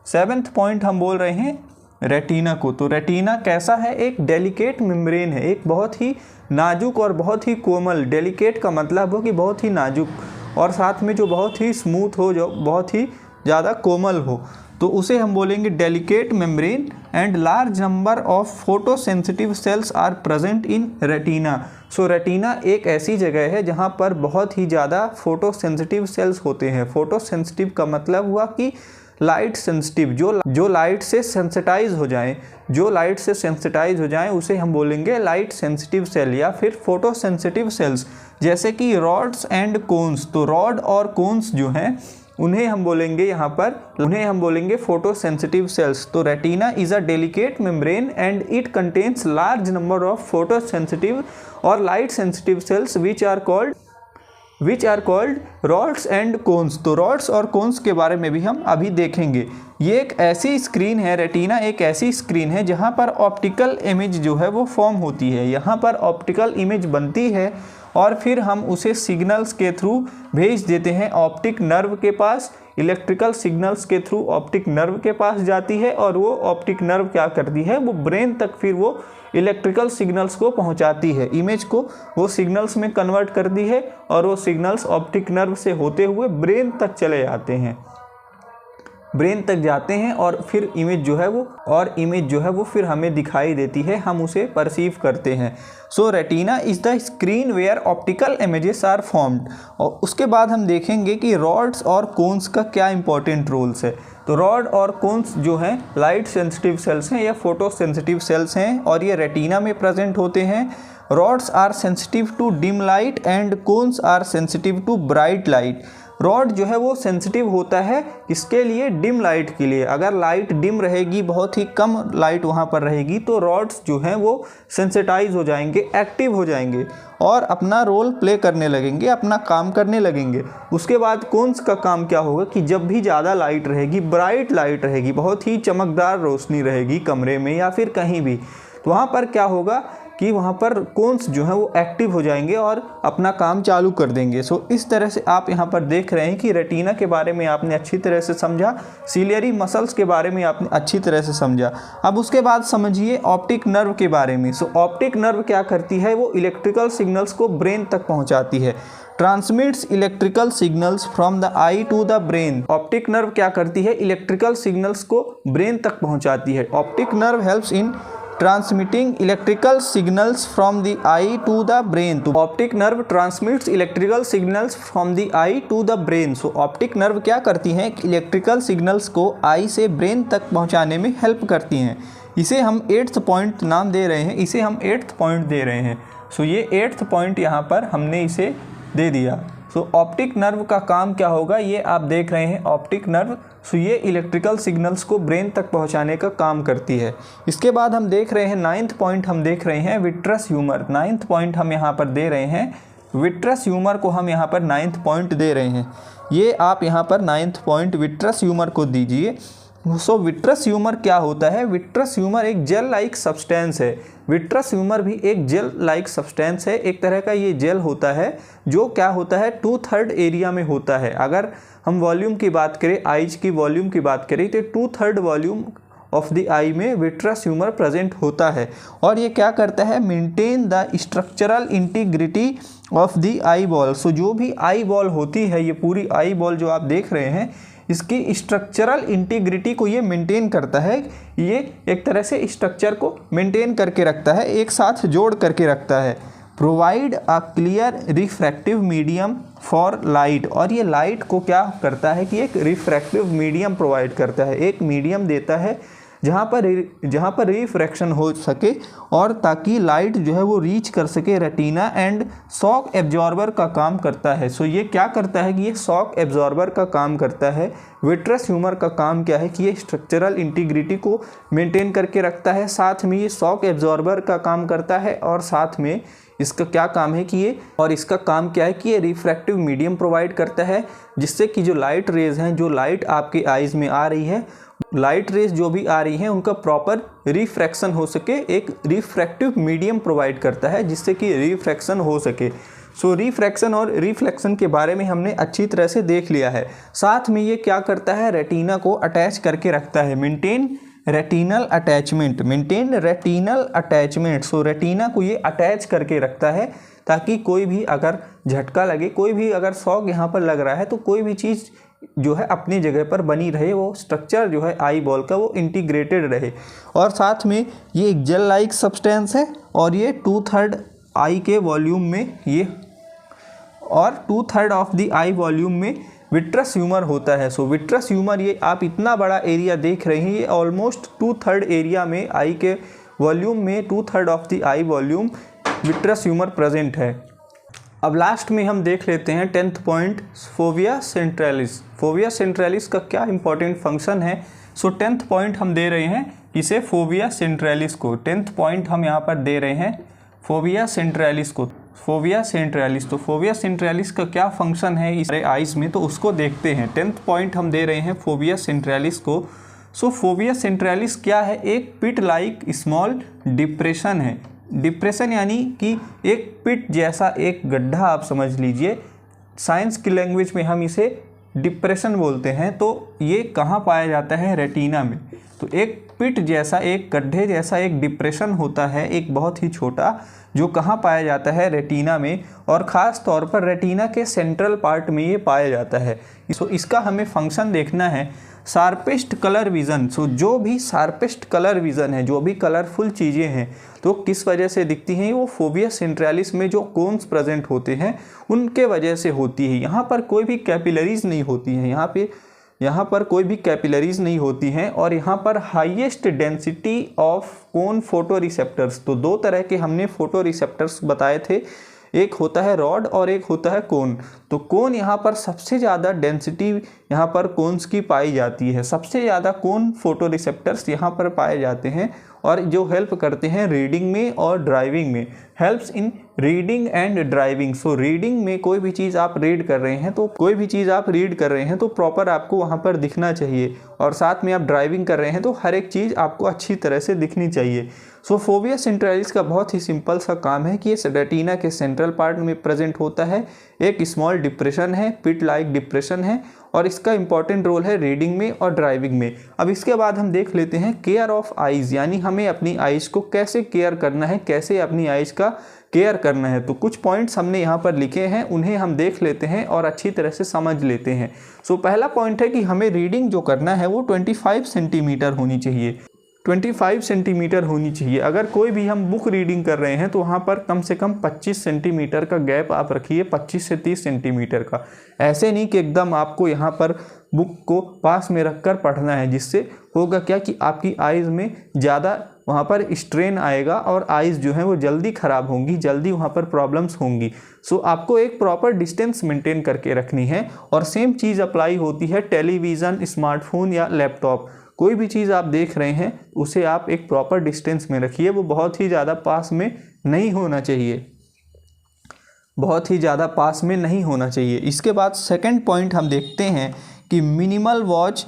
7th पॉइंट हम बोल रहे हैं रेटिना को। तो रेटिना कैसा है? एक डेलिकेट मेम्ब्रेन है, एक बहुत ही नाजुक और बहुत ही कोमल। डेलिकेट का मतलब हो कि बहुत ही नाजुक, और साथ में जो बहुत ही स्मूथ हो, जो बहुत ही ज़्यादा कोमल हो, तो उसे हम बोलेंगे delicate membrane. And large number of photosensitive cells are present in retina. So retina एक ऐसी जगह है जहाँ पर बहुत ही ज़्यादा फोटोसेंसिटिव सेल्स होते हैं। फोटोसेंसिटिव का मतलब हुआ कि लाइट सेंसिटिव, जो लाइट से सेंसिटाइज हो जाएं, जो लाइट से सेंसिटाइज हो जाएं उसे हम बोलेंगे लाइट सेंसिटिव सेल या फिर फोटो सेंसिटिव सेल्स, जैसे कि रॉड्स एंड कोन्स। तो रॉड और कोन्स जो हैं उन्हें हम बोलेंगे फोटो सेंसिटिव सेल्स। तो retina is a delicate membrane and it contains large number of photosensitive और light sensitive cells which are called rods and cones. तो रॉड्स और कोन्स के बारे में भी हम अभी देखेंगे। ये एक ऐसी स्क्रीन है, रेटिना एक ऐसी स्क्रीन है जहाँ पर ऑप्टिकल इमेज जो है वो फॉर्म होती है। यहाँ पर ऑप्टिकल इमेज बनती है और फिर हम उसे सिग्नल्स के थ्रू भेज देते हैं ऑप्टिक नर्व के पास। इलेक्ट्रिकल सिग्नल्स के थ्रू ऑप्टिक नर्व के पास जाती है और वो ऑप्टिक नर्व क्या करती है, वो ब्रेन तक फिर वो इलेक्ट्रिकल सिग्नल्स को पहुंचाती है। इमेज को वो सिग्नल्स में कन्वर्ट करती है और वो सिग्नल्स ऑप्टिक नर्व से होते हुए ब्रेन तक चले जाते हैं, ब्रेन तक जाते हैं और फिर इमेज जो है वो फिर हमें दिखाई देती है, हम उसे परसीव करते हैं। So retina is the screen where optical images are formed. और उसके बाद हम देखेंगे कि रॉड्स और कोन्स का क्या इंपॉर्टेंट रोल्स है। तो रॉड और कोन्स जो हैं लाइट सेंसिटिव सेल्स हैं या फोटो सेंसिटिव सेल्स हैं और ये रेटिना में प्रेजेंट होते हैं। Rods are sensitive to dim light and cones are sensitive to bright light. Rod जो है वो सेंसिटिव होता है इसके लिए डिम लाइट के लिए। अगर लाइट डिम रहेगी, बहुत ही कम लाइट वहाँ पर रहेगी, तो रॉड्स जो हैं वो सेंसिटाइज हो जाएंगे, एक्टिव हो जाएंगे और अपना रोल प्ले करने लगेंगे, अपना काम करने लगेंगे। उसके बाद कोन्स का काम क्या होगा कि जब भी ज़्यादा लाइट रहेगी, ब्राइट लाइट रहेगी, बहुत ही चमकदार रोशनी रहेगी कमरे में या फिर कहीं भी, तो वहाँ पर क्या होगा कि वहाँ पर कोन्स जो हैं वो एक्टिव हो जाएंगे और अपना काम चालू कर देंगे। सो इस तरह से आप यहाँ पर देख रहे हैं कि रेटिना के बारे में आपने अच्छी तरह से समझा, सिलियरी मसल्स के बारे में आपने अच्छी तरह से समझा। अब उसके बाद समझिए ऑप्टिक नर्व के बारे में। सो ऑप्टिक नर्व क्या करती है, वो इलेक्ट्रिकल सिग्नल्स को ब्रेन तक पहुँचाती है, transmits electrical signals from the eye to the brain. Optic nerve क्या करती है, इलेक्ट्रिकल सिग्नल्स को ब्रेन तक पहुँचाती है। Optic nerve helps in transmitting electrical signals from the eye to the brain. तो optic nerve transmits electrical signals from the eye to the brain. So optic nerve क्या करती हैं, इलेक्ट्रिकल सिग्नल्स को आई से ब्रेन तक पहुंचाने में हेल्प करती हैं। इसे हम 8th पॉइंट नाम दे रहे हैं, इसे हम 8th पॉइंट दे रहे हैं। सो ये 8th पॉइंट यहाँ पर हमने इसे दे दिया। सो ऑप्टिक नर्व का काम क्या होगा, ये आप देख रहे हैं ऑप्टिक नर्व। सो ये इलेक्ट्रिकल सिग्नल्स को ब्रेन तक पहुंचाने का काम करती है। इसके बाद हम देख रहे हैं 9th पॉइंट, हम देख रहे हैं विट्रस ह्यूमर। 9th पॉइंट हम यहाँ पर दे रहे हैं, विट्रस ह्यूमर को हम यहाँ पर 9th पॉइंट दे रहे हैं। ये आप यहाँ पर 9th पॉइंट विट्रस ह्यूमर को दीजिए। सो विट्रस ह्यूमर क्या होता है, विट्रस ह्यूमर एक जेल लाइक सब्सटेंस है। विट्रस ह्यूमर भी एक जेल लाइक सब्सटेंस है, एक तरह का ये जेल होता है जो क्या होता है 2/3 एरिया में होता है। अगर हम वॉल्यूम की बात करें, आईज की वॉल्यूम की बात करें, तो 2/3 वॉल्यूम ऑफ द आई में विट्रस ह्यूमर प्रेजेंट होता है। और ये क्या करता है, maintain the structural integrity of the eyeball. So जो भी आई बॉल होती है, ये पूरी आई बॉल जो आप देख रहे हैं, इसकी स्ट्रक्चरल इंटीग्रिटी को ये मेंटेन करता है। ये एक तरह से स्ट्रक्चर को मेंटेन करके रखता है, एक साथ जोड़ करके रखता है। Provide a clear refractive medium for light. और ये लाइट को क्या करता है कि एक रिफ्रैक्टिव मीडियम प्रोवाइड करता है, एक मीडियम देता है जहाँ पर रिफ्रैक्शन हो सके और ताकि लाइट जो है वो रीच कर सके रेटिना एंड शॉक एब्जॉर्बर का काम करता है। सो ये क्या करता है कि ये शॉक एब्जॉर्बर का काम करता है। विट्रस ह्यूमर का काम क्या है कि ये स्ट्रक्चरल इंटीग्रिटी को मेंटेन करके रखता है, साथ में ये शॉक एब्जॉर्बर का काम करता है और साथ में इसका क्या काम है कि इसका काम क्या है कि ये रिफ्रैक्टिव मीडियम प्रोवाइड करता है, जिससे कि जो लाइट रेज हैं, जो लाइट आपके आइज़ में आ रही है, लाइट रेज जो भी आ रही हैं उनका प्रॉपर रिफ्रैक्शन हो सके। एक रिफ्रैक्टिव मीडियम प्रोवाइड करता है जिससे कि रिफ्रैक्शन हो सके। सो रिफ्रैक्शन और रिफ्लेक्शन के बारे में हमने अच्छी तरह से देख लिया है। साथ में ये क्या करता है, रेटिना को अटैच करके रखता है, maintain retinal attachment, maintain retinal attachment. So retina को ये अटैच करके रखता है ताकि कोई भी अगर झटका लगे, कोई भी अगर शॉक यहाँ पर लग रहा है, तो कोई भी चीज़ जो है अपनी जगह पर बनी रहे, वो स्ट्रक्चर जो है आई बॉल का वो इंटीग्रेटेड रहे। और साथ में ये एक जेल लाइक सब्सटेंस है और ये 2/3 आई के वॉल्यूम में ये और 2/3 ऑफ द आई वॉल्यूम में विट्रस ह्यूमर होता है। सो विट्रस ह्यूमर, ये आप इतना बड़ा एरिया देख रहे हैं, ये ऑलमोस्ट 2/3 एरिया में आई के वॉल्यूम में 2/3 of the I volume vitreous humour present है। अब लास्ट में हम देख लेते हैं 10th point, fovea centralis. Fovea centralis का क्या इंपॉर्टेंट फंक्शन है। सो 10th पॉइंट हम दे रहे हैं इसे फोविया सेंट्रलिस को। 10th पॉइंट हम यहाँ पर दे रहे हैं फोविया सेंट्रलिस को, फोविया सेंट्रलिस। तो फोविया सेंट्रलिस का क्या फंक्शन है इस आइज़ में, तो उसको देखते हैं। 10th पॉइंट हम दे रहे हैं फोविया सेंट्रलिस को। सो फोविया सेंट्रलिस क्या है, एक पिट लाइक स्मॉल डिप्रेशन है। डिप्रेशन यानी कि एक पिट जैसा एक गड्ढा आप समझ लीजिए, साइंस की लैंग्वेज में हम इसे डिप्रेशन बोलते हैं। तो ये कहाँ पाया जाता है, रेटिना में। तो एक पिट जैसा, एक गड्ढे जैसा एक डिप्रेशन होता है, एक बहुत ही छोटा, जो कहाँ पाया जाता है, रेटिना में, और ख़ास तौर पर रेटिना के सेंट्रल पार्ट में ये पाया जाता है। सो इसका हमें फंक्शन देखना है। Sharpest colour vision. सो जो भी शार्पेस्ट कलर विज़न है, जो भी कलरफुल चीज़ें हैं, तो किस वजह से दिखती हैं, वो फोविया सेंट्रलिस में जो कोन्स प्रेजेंट होते हैं उनके वजह से होती है। यहाँ पर कोई भी कैपिलरीज नहीं होती हैं, यहाँ पे यहाँ पर कोई भी कैपिलरीज नहीं होती हैं और यहाँ पर highest density of cone photo receptors. तो दो तरह के हमने फोटो रिसेप्टर्स बताए थे, एक होता है रॉड और एक होता है कोन। तो कोन यहाँ पर सबसे ज़्यादा डेंसिटी यहाँ पर कोन्स की पाई जाती है, सबसे ज़्यादा कोन फोटो रिसेप्टर्स यहाँ पर पाए जाते हैं और जो हेल्प करते हैं रीडिंग में और ड्राइविंग में। Helps in reading and driving. So reading में कोई भी चीज़ आप रीड कर रहे हैं तो प्रॉपर आपको वहाँ पर दिखना चाहिए, और साथ में आप ड्राइविंग कर रहे हैं तो हर एक चीज़ आपको अच्छी तरह से दिखनी चाहिए। सो फोविया सेंट्रलिस का बहुत ही सिंपल सा काम है कि ये रेटिना के सेंट्रल पार्ट में प्रेजेंट होता है। एक स्मॉल डिप्रेशन है, पिट लाइक डिप्रेशन है, और इसका इंपॉर्टेंट रोल है रीडिंग में और ड्राइविंग में। अब इसके बाद हम देख लेते हैं केयर ऑफ आइज़, यानी हमें अपनी आइज़ को कैसे केयर करना है, कैसे अपनी आइज़ का केयर करना है। तो कुछ पॉइंट्स हमने यहाँ पर लिखे हैं, उन्हें हम देख लेते हैं और अच्छी तरह से समझ लेते हैं। सो पहला पॉइंट है कि हमें रीडिंग जो करना है वो 25 सेंटीमीटर होनी चाहिए, 25 सेंटीमीटर होनी चाहिए। अगर कोई भी हम बुक रीडिंग कर रहे हैं तो वहाँ पर कम से कम 25 सेंटीमीटर का गैप आप रखिए, 25 से 30 सेंटीमीटर का। ऐसे नहीं कि एकदम आपको यहाँ पर बुक को पास में रखकर पढ़ना है, जिससे होगा क्या कि आपकी आइज़ में ज़्यादा वहाँ पर स्ट्रेन आएगा और आइज़ जो है वो जल्दी ख़राब होंगी, जल्दी वहाँ पर प्रॉब्लम्स होंगी। सो आपको एक प्रॉपर डिस्टेंस मेंटेन करके रखनी है। और सेम चीज़ अप्लाई होती है टेलीविज़न, स्मार्टफोन या लैपटॉप। कोई भी चीज़ आप देख रहे हैं उसे आप एक प्रॉपर डिस्टेंस में रखिए, वो बहुत ही ज़्यादा पास में नहीं होना चाहिए, बहुत ही ज़्यादा पास में नहीं होना चाहिए। इसके बाद सेकंड पॉइंट हम देखते हैं कि minimal watch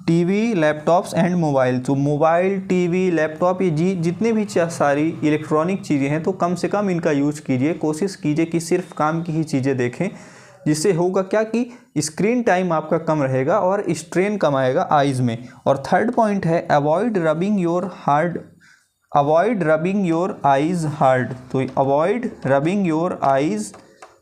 TV, laptops and mobile. तो मोबाइल, टीवी, लैपटॉप, ये जितने भी सारी इलेक्ट्रॉनिक चीज़ें हैं तो कम से कम इनका यूज़ कीजिए। कोशिश कीजिए कि सिर्फ काम की ही चीज़ें देखें, जिससे होगा क्या कि स्क्रीन टाइम आपका कम रहेगा और स्ट्रेन कम आएगा आइज़ में। और थर्ड पॉइंट है avoid rubbing your eyes hard. तो avoid rubbing your eyes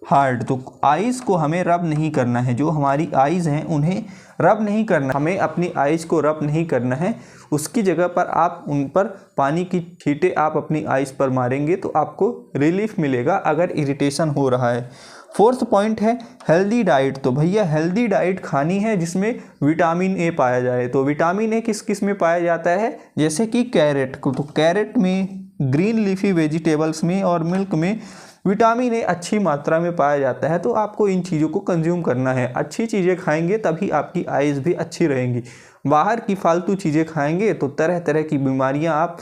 hard, तो आइज़ को हमें रब नहीं करना है, जो हमारी आइज़ हैं उन्हें रब नहीं करना, हमें अपनी आइज़ को रब नहीं करना है। उसकी जगह पर आप उन पर पानी की छींटे आप अपनी आइज़ पर मारेंगे तो आपको रिलीफ मिलेगा अगर इरिटेशन हो रहा है। फोर्थ पॉइंट है हेल्दी डाइट। तो भैया हेल्दी डाइट खानी है जिसमें विटामिन ए पाया जाए। तो विटामिन ए किस किस में पाया जाता है, जैसे कि कैरेट को, तो कैरेट में, ग्रीन लीफी वेजिटेबल्स में और मिल्क में विटामिन ए अच्छी मात्रा में पाया जाता है। तो आपको इन चीज़ों को कंज्यूम करना है। अच्छी चीज़ें खाएंगे तभी आपकी आइज़ भी अच्छी रहेंगी। बाहर की फालतू चीज़ें खाएंगे तो तरह तरह की बीमारियां आप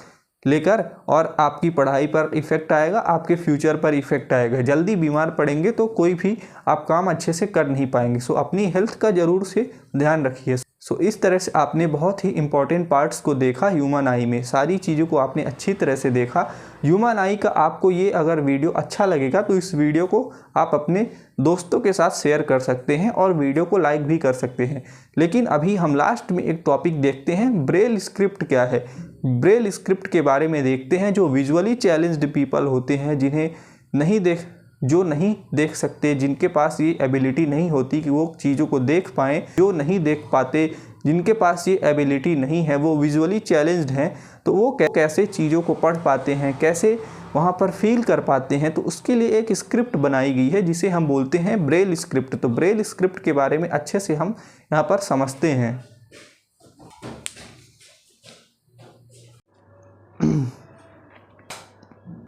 लेकर, और आपकी पढ़ाई पर इफ़ेक्ट आएगा, आपके फ्यूचर पर इफ़ेक्ट आएगा। जल्दी बीमार पड़ेंगे तो कोई भी आप काम अच्छे से कर नहीं पाएंगे। सो अपनी हेल्थ का ज़रूर से ध्यान रखिए। सो इस तरह से आपने बहुत ही इंपॉर्टेंट पार्ट्स को देखा ह्यूमन आई में, सारी चीज़ों को आपने अच्छी तरह से देखा। ह्यूमन आई का आपको ये अगर वीडियो अच्छा लगेगा तो इस वीडियो को आप अपने दोस्तों के साथ शेयर कर सकते हैं और वीडियो को लाइक भी कर सकते हैं। लेकिन अभी हम लास्ट में एक टॉपिक देखते हैं, ब्रेल स्क्रिप्ट क्या है। ब्रेल स्क्रिप्ट के बारे में देखते हैं। जो विजुअली चैलेंज्ड पीपल होते हैं, जो नहीं देख सकते, जिनके पास ये एबिलिटी नहीं होती कि वो चीज़ों को देख पाएँ, जो नहीं देख पाते, जिनके पास ये एबिलिटी नहीं है, वो विजुअली चैलेंज्ड हैं, तो वो कैसे चीज़ों को पढ़ पाते हैं, कैसे वहाँ पर फील कर पाते हैं। तो उसके लिए एक स्क्रिप्ट बनाई गई है जिसे हम बोलते हैं ब्रेल स्क्रिप्ट। तो ब्रेल स्क्रिप्ट के बारे में अच्छे से हम यहाँ पर समझते हैं।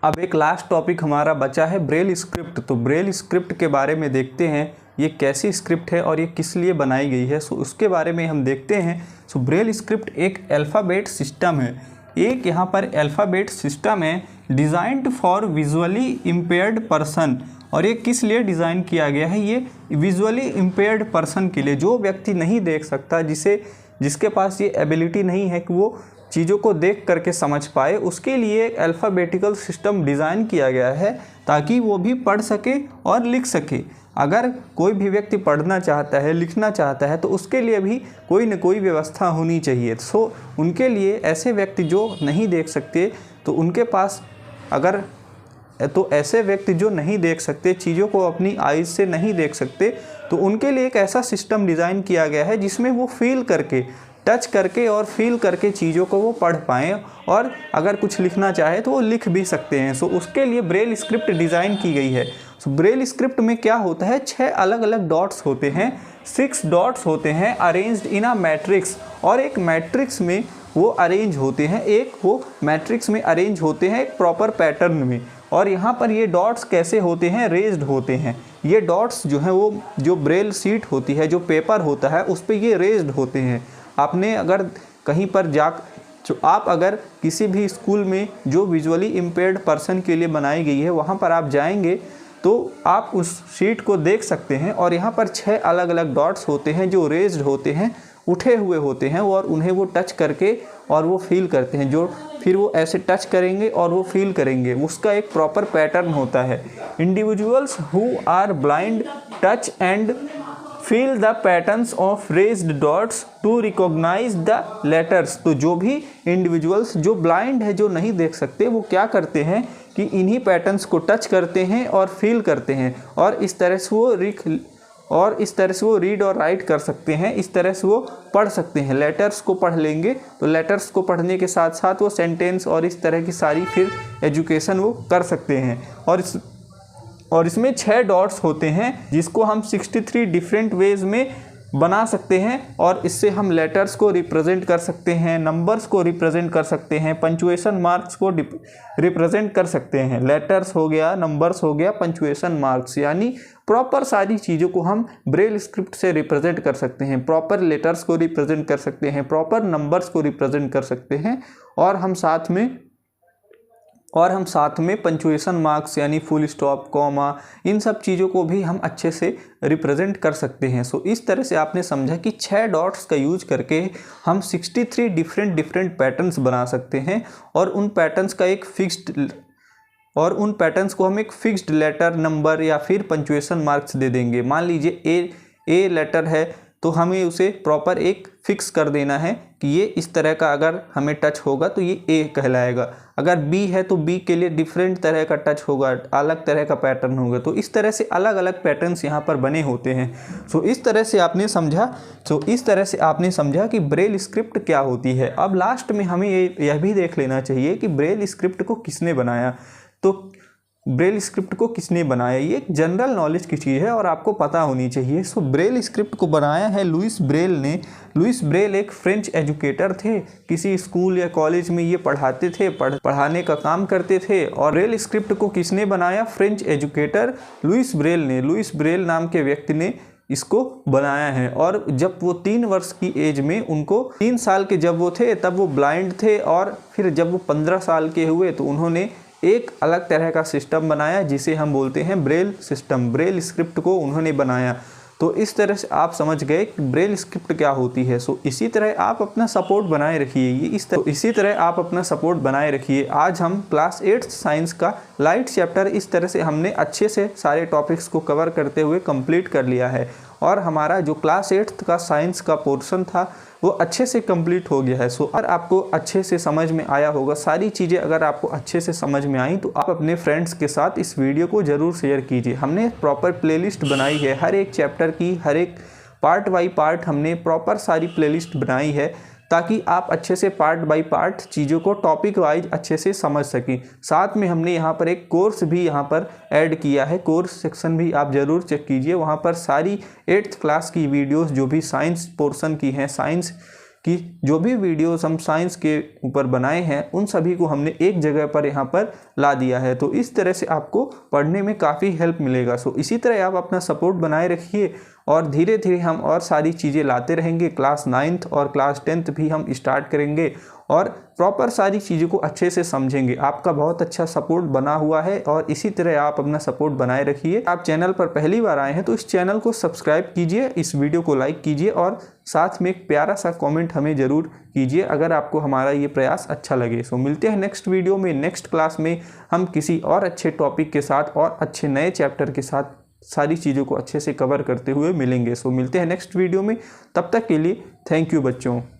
अब एक लास्ट टॉपिक हमारा बचा है ब्रेल स्क्रिप्ट। तो ब्रेल स्क्रिप्ट के बारे में देखते हैं, ये कैसी स्क्रिप्ट है और ये किस लिए बनाई गई है। सो उसके बारे में हम देखते हैं। सो ब्रेल स्क्रिप्ट एक अल्फ़ाबेट सिस्टम है, एक यहाँ पर अल्फ़ाबेट सिस्टम है designed for visually impaired person. और ये किस लिए डिज़ाइन किया गया है, ये विजुअली इम्पेयर्ड पर्सन के लिए, जो व्यक्ति नहीं देख सकता, जिसके पास ये एबिलिटी नहीं है कि वो चीज़ों को देख करके समझ पाए, उसके लिए एक अल्फ़ाबेटिकल सिस्टम डिज़ाइन किया गया है ताकि वो भी पढ़ सके और लिख सके। अगर कोई भी व्यक्ति पढ़ना चाहता है, लिखना चाहता है, तो उसके लिए भी कोई न कोई व्यवस्था होनी चाहिए। सो उनके लिए ऐसे व्यक्ति जो नहीं देख सकते, तो उनके पास ऐसे व्यक्ति जो नहीं देख सकते, चीज़ों को अपनी आइज़ से नहीं देख सकते, तो उनके लिए एक ऐसा सिस्टम डिज़ाइन किया गया है जिसमें वो फील करके, टच करके और फील करके चीज़ों को वो पढ़ पाएँ, और अगर कुछ लिखना चाहे तो वो लिख भी सकते हैं। सो उसके लिए ब्रेल स्क्रिप्ट डिज़ाइन की गई है। सो ब्रेल स्क्रिप्ट में क्या होता है, 6 अलग अलग डॉट्स होते हैं, 6 डॉट्स होते हैं अरेंज्ड इन अ मैट्रिक्स, और एक मैट्रिक्स में वो अरेंज होते हैं, वो मैट्रिक्स में अरेंज होते हैं एक प्रॉपर पैटर्न में। और यहाँ पर ये डॉट्स कैसे होते हैं, रेज्ड होते हैं। ये डॉट्स जो हैं वो जो ब्रेल शीट होती है, जो पेपर होता है, उस पर ये रेज्ड होते हैं। आपने अगर कहीं पर आप अगर किसी भी स्कूल में जो विजुअली इम्पेयर्ड पर्सन के लिए बनाई गई है वहाँ पर आप जाएंगे तो आप उस शीट को देख सकते हैं, और यहाँ पर 6 अलग अलग डॉट्स होते हैं जो रेज्ड होते हैं, उठे हुए होते हैं, और उन्हें वो टच करके और वो फील करते हैं, जो फिर वो ऐसे टच करेंगे और वो फील करेंगे, उसका एक प्रॉपर पैटर्न होता है। Individuals who are blind touch and feel the patterns of raised dots to recognize the letters. तो जो भी इंडिविजुअल्स जो ब्लाइंड है, जो नहीं देख सकते, वो क्या करते हैं कि इन्हीं पैटर्न्स को टच करते हैं और फील करते हैं, और इस तरह से वो रीड और राइट कर सकते हैं, इस तरह से वो पढ़ सकते हैं। लेटर्स को पढ़ लेंगे तो लेटर्स को पढ़ने के साथ साथ वो सेंटेंस और इस तरह की सारी फिर एजुकेशन वो कर सकते हैं। और इसमें 6 डॉट्स होते हैं जिसको हम 63 डिफरेंट वेज में बना सकते हैं, और इससे हम लेटर्स को रिप्रेजेंट कर सकते हैं, नंबर्स को रिप्रेजेंट कर सकते हैं, पंचुएशन मार्क्स को रिप्रेजेंट कर सकते हैं। लेटर्स हो गया, नंबर्स हो गया, पंचुएशन मार्क्स, यानी प्रॉपर सारी चीज़ों को हम ब्रेल स्क्रिप्ट से रिप्रेजेंट कर सकते हैं। प्रॉपर लेटर्स को रिप्रेजेंट कर सकते हैं, प्रॉपर नंबर्स को रिप्रेजेंट कर सकते हैं, और हम साथ में पंचुएशन मार्क्स यानी फुल स्टॉप, कॉमा, इन सब चीज़ों को भी हम अच्छे से रिप्रेजेंट कर सकते हैं। सो इस तरह से आपने समझा कि 6 डॉट्स का यूज करके हम 63 डिफरेंट पैटर्न्स बना सकते हैं, और उन पैटर्न्स को हम एक फिक्स्ड लेटर, नंबर या फिर पंचुएशन मार्क्स दे देंगे। मान लीजिए ए लेटर है तो हमें उसे प्रॉपर एक फिक्स कर देना है कि ये इस तरह का अगर हमें टच होगा तो ये ए कहलाएगा। अगर बी है तो बी के लिए डिफरेंट तरह का टच होगा, अलग तरह का पैटर्न होगा। तो इस तरह से अलग अलग पैटर्न्स यहाँ पर बने होते हैं। सो इस तरह से आपने समझा कि ब्रेल स्क्रिप्ट क्या होती है। अब लास्ट में हमें यह भी देख लेना चाहिए कि ब्रेल स्क्रिप्ट को किसने बनाया। तो ब्रेल स्क्रिप्ट को किसने बनाया, ये एक जनरल नॉलेज की चीज़ है और आपको पता होनी चाहिए। सो ब्रेल स्क्रिप्ट को बनाया है लुइस ब्रेल ने। लुइस ब्रेल एक फ्रेंच एजुकेटर थे, किसी स्कूल या कॉलेज में ये पढ़ाते थे, पढ़ाने का काम करते थे। और ब्रेल स्क्रिप्ट को किसने बनाया, फ्रेंच एजुकेटर लुइस ब्रेल ने। लुइस ब्रेल नाम के व्यक्ति ने इसको बनाया है। और जब वो 3 वर्ष की एज में, उनको 3 साल के जब वो थे तब वो ब्लाइंड थे, और फिर जब वो 15 साल के हुए तो उन्होंने एक अलग तरह का सिस्टम बनाया जिसे हम बोलते हैं ब्रेल सिस्टम। ब्रेल स्क्रिप्ट को उन्होंने बनाया। तो इस तरह से आप समझ गए कि ब्रेल स्क्रिप्ट क्या होती है। सो इसी तरह आप अपना सपोर्ट बनाए रखिए। इसी तरह आप अपना सपोर्ट बनाए रखिए। आज हम क्लास 8th साइंस का लाइट चैप्टर इस तरह से हमने अच्छे से सारे टॉपिक्स को कवर करते हुए कंप्लीट कर लिया है, और हमारा जो क्लास 8th का साइंस का पोर्शन था वो अच्छे से कंप्लीट हो गया है। सो अगर आपको अच्छे से समझ में आया होगा, सारी चीज़ें अगर आपको अच्छे से समझ में आई तो आप अपने फ्रेंड्स के साथ इस वीडियो को ज़रूर शेयर कीजिए। हमने प्रॉपर प्लेलिस्ट बनाई है, हर एक चैप्टर की हर एक पार्ट बाई पार्ट हमने प्रॉपर सारी प्लेलिस्ट बनाई है, ताकि आप अच्छे से पार्ट बाय पार्ट चीज़ों को टॉपिक वाइज अच्छे से समझ सकें। साथ में हमने यहाँ पर एक कोर्स भी यहाँ पर ऐड किया है, कोर्स सेक्शन भी आप ज़रूर चेक कीजिए। वहाँ पर सारी 8th क्लास की वीडियोस जो भी साइंस पोर्शन की हैं, साइंस की जो भी वीडियोस हम साइंस के ऊपर बनाए हैं, उन सभी को हमने एक जगह पर यहाँ पर ला दिया है। तो इस तरह से आपको पढ़ने में काफ़ी हेल्प मिलेगा। सो इसी तरह आप अपना सपोर्ट बनाए रखिए, और धीरे धीरे हम और सारी चीज़ें लाते रहेंगे। क्लास 9th और क्लास 10th भी हम स्टार्ट करेंगे, और प्रॉपर सारी चीज़ों को अच्छे से समझेंगे। आपका बहुत अच्छा सपोर्ट बना हुआ है, और इसी तरह आप अपना सपोर्ट बनाए रखिए। आप चैनल पर पहली बार आए हैं तो इस चैनल को सब्सक्राइब कीजिए, इस वीडियो को लाइक कीजिए, और साथ में एक प्यारा सा कमेंट हमें ज़रूर कीजिए अगर आपको हमारा ये प्रयास अच्छा लगे। सो मिलते हैं नेक्स्ट वीडियो में, नेक्स्ट क्लास में हम किसी और अच्छे टॉपिक के साथ और अच्छे नए चैप्टर के साथ सारी चीज़ों को अच्छे से कवर करते हुए मिलेंगे। सो मिलते हैं नेक्स्ट वीडियो में, तब तक के लिए थैंक यू बच्चों।